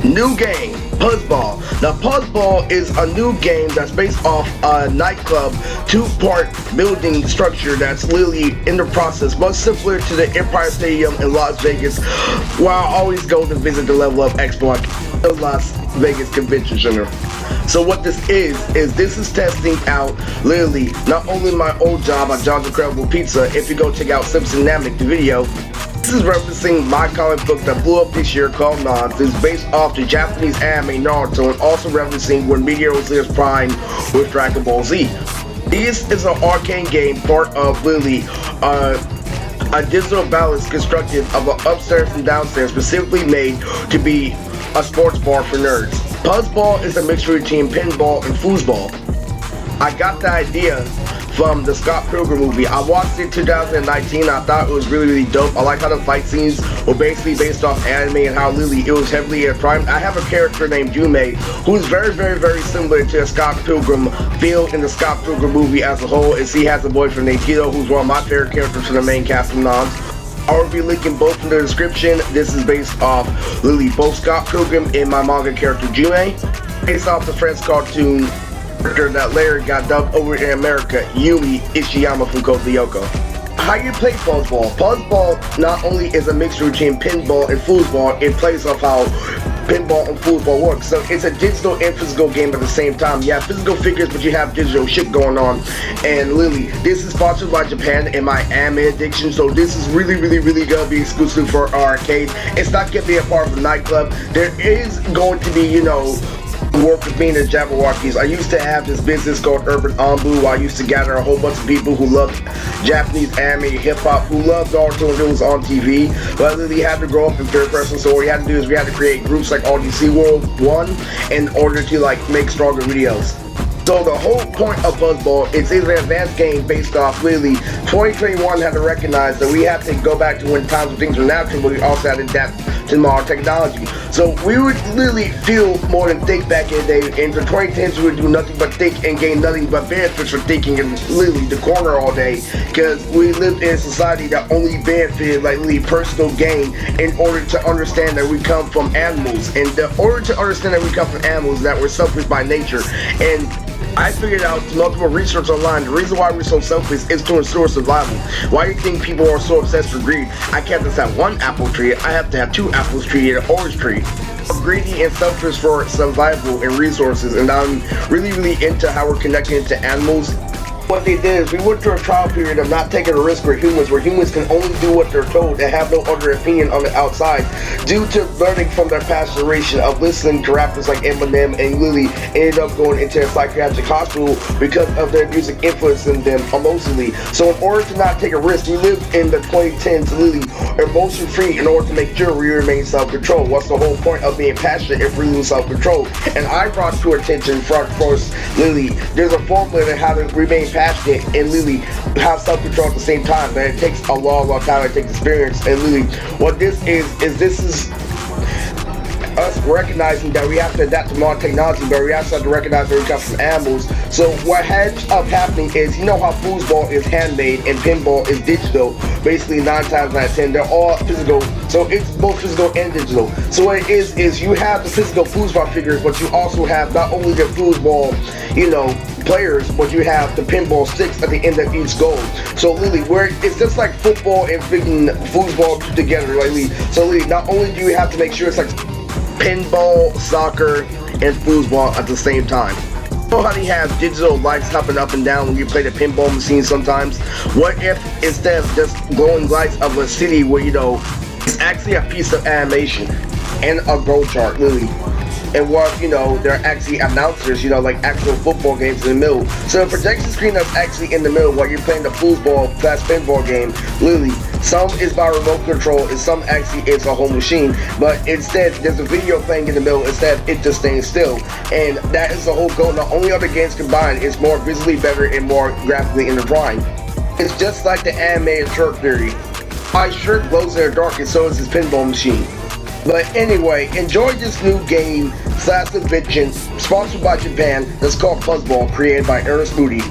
New game, Puzzball. Now, Puzzball is a new game that's based off a nightclub, two-part building structure that's literally in the process, much simpler to the Empire Stadium in Las Vegas, where I always go to visit the Level Up Expo at the Las Vegas Convention Center. So what this is this is testing out literally not only my old job at John's Incredible Pizza. If you go check out Simpson Namek, the video, this is referencing my comic book that blew up this year called Nons. It's based off the Japanese anime Naruto and also referencing when Meteor Zeus Prime with Dragon Ball Z. This is an arcade game, part of literally a digital balance constructed of an upstairs and downstairs, specifically made to be a sports bar for nerds. Puzzball is a mixture between pinball and foosball. I got the idea from the Scott Pilgrim movie. I watched it in 2019. I thought it was really dope. I like how the fight scenes were basically based off anime and how literally it was heavily primed. I have a character named Yume who's very similar to the Scott Pilgrim feel in the Scott Pilgrim movie as a whole, as he has a boyfriend named Tito, who's one of my favorite characters from the main cast of Nons. I will be linking both in the description. This is based off literally both Scott Pilgrim and my manga character Yume, based off the French cartoon that later got dubbed over in America, Yumi Ishiyama from Code Lyoko. How you play Puzzball? Puzzball not only is a mixture between pinball and foosball, it plays off how pinball and foosball works. So it's a digital and physical game at the same time. You have physical figures, but you have digital shit going on. And literally, this is sponsored by Japan and my anime addiction, so this is really gonna be exclusive for our arcade. It's not gonna be a part of a nightclub. There is going to be, work with me and the Jabberwockies. I used to have this business called Urban Ombu. I used to gather a whole bunch of people who loved Japanese anime, hip-hop, who loved Naruto when it was on TV. But I literally had to grow up in third person, so what we had to do is we had to create groups like RDC World 1 in order to make stronger videos. So the whole point of Puzzball is it's an advanced game based off literally 2021 had to recognize that we have to go back to when times when things were natural, but we also had to adapt to modern technology. So we would literally feel more than think back in the day, and for 2010s we would do nothing but think and gain nothing but benefits for thinking in literally the corner all day, because we lived in a society that only benefited literally personal gain in order to understand that we come from animals, and in order to understand that we come from animals that were selfish by nature. And I figured out through multiple research online, the reason why we're so selfish is to ensure survival. Why do you think people are so obsessed with greed? I can't just have one apple tree, I have to have two apples tree and an orange tree. I'm greedy and selfish for survival and resources, and I'm really into how we're connected to animals. What they did is we went through a trial period of not taking a risk with humans, where humans can only do what they're told and have no other opinion on the outside, due to learning from their past generation of listening to rappers like Eminem, and Lily ended up going into a psychiatric hospital because of their music influencing them emotionally. So in order to not take a risk, we lived in the 2010s literally emotion free in order to make sure we remain self-controlled. What's the whole point of being passionate if we lose self-control? And I brought to attention first literally there's a formula to how to remain passionate and literally have self-control at the same time, but it takes a long time. It takes experience. And literally what this is us recognizing that we have to adapt to modern technology, but we also have to recognize that we come from animals. So what ends up happening is, how foosball is handmade and pinball is digital, basically 9 times out of 10 they're all physical, so it's both physical and digital. So what it is you have the physical foosball figures, but you also have not only the foosball players, but you have the pinball sticks at the end of each goal. So literally, where it's just like football and freaking foosball together, so literally, not only do you have to make sure it's like pinball, soccer, and foosball at the same time. You know how they have digital lights hopping up and down when you play the pinball machine sometimes? What if instead of just glowing lights of a city where it's actually a piece of animation and a growth chart, literally? And what there are actually announcers, like actual football games in the middle. So the projection screen that's actually in the middle while you're playing the foosball / pinball game, literally, some is by remote control and some actually is a whole machine. But instead, there's a video playing in the middle instead of it just staying still. And that is the whole goal. Not only are the games combined, it's more visually better and more graphically intertwined. It's just like the animated shirt theory. My shirt glows in the dark and so is this pinball machine. But anyway, enjoy this new game / invention sponsored by Japan that's called Puzzball, created by Ernest Moody.